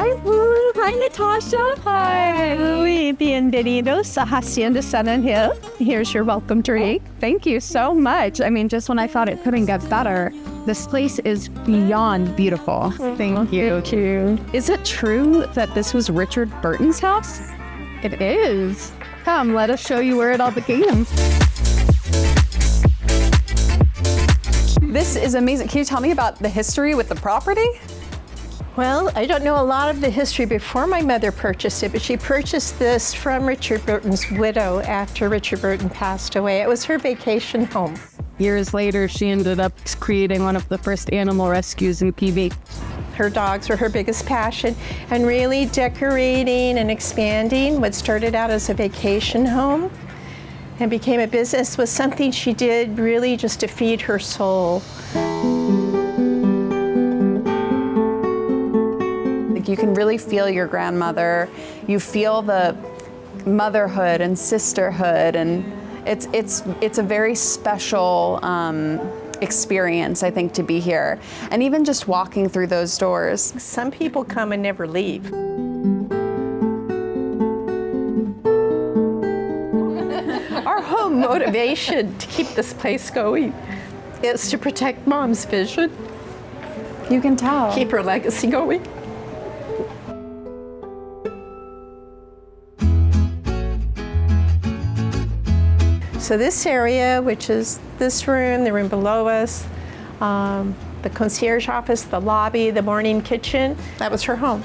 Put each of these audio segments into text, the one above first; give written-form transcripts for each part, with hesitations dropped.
Hi, hi, Natasha. Hi. Muy bienvenidos a Hacienda San Angel. Here's your welcome drink. Thank you so much. I mean, just when I thought it couldn't get better, this place is beyond beautiful. Thank you. Thank you. Is it true that this was Richard Burton's house? It is. Come, let us show you where it all began. This is amazing. Can you tell me about the history with the property? Well, I don't know a lot of the history before my mother purchased it, but she purchased this from Richard Burton's widow after Richard Burton passed away. It was her vacation home. Years later, she ended up creating one of the first animal rescues in PV. Her dogs were her biggest passion, and really decorating and expanding what started out as a vacation home and became a business was something she did really just to feed her soul. You can really feel your grandmother. You feel the motherhood and sisterhood, and it's a very special experience, I think, to be here. And even just walking through those doors. Some people come and never leave. Our whole motivation to keep this place going is to protect Mom's vision. You can tell. Keep her legacy going. So this area, which is this room, the room below us, the concierge office, the lobby, the morning kitchen, that was her home.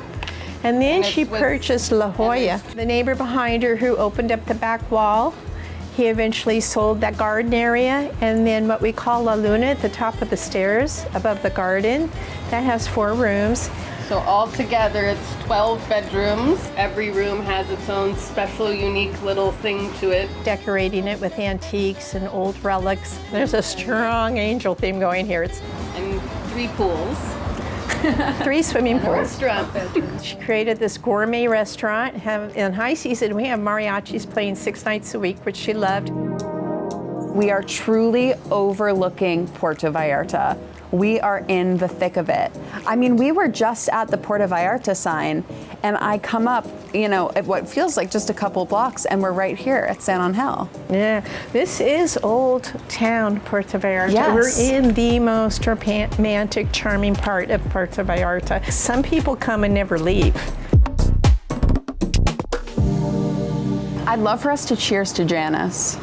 And then she purchased La Jolla. The neighbor behind her who opened up the back wall, he eventually sold that garden area, and then what we call La Luna at the top of the stairs above the garden, that has 4 rooms. So altogether, it's 12 bedrooms. Every room has its own special, unique little thing to it. Decorating it with antiques and old relics. There's a strong angel theme going here. And 3 pools. 3 swimming pools. Restaurant. She created this gourmet restaurant. In high season, we have mariachis playing 6 nights a week, which she loved. We are truly overlooking Puerto Vallarta. We are in the thick of it. I mean, we were just at the Puerto Vallarta sign, and I come up, at what feels like just a couple blocks, and we're right here at San Angel. Yeah, this is old town Puerto Vallarta. Yes. We're in the most romantic, charming part of Puerto Vallarta. Some people come and never leave. I'd love for us to cheers to Janice.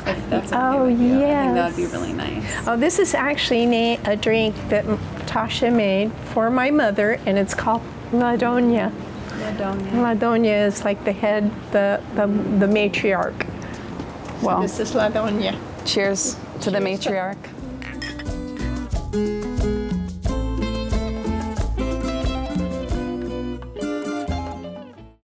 If that's okay Oh, with you. I yes. think that would be really nice. Oh, this is actually a drink that Tasha made for my mother, and it's called La Doña. La Doña. La Doña is like the head, the matriarch. Well, This is La Doña. cheers to the matriarch.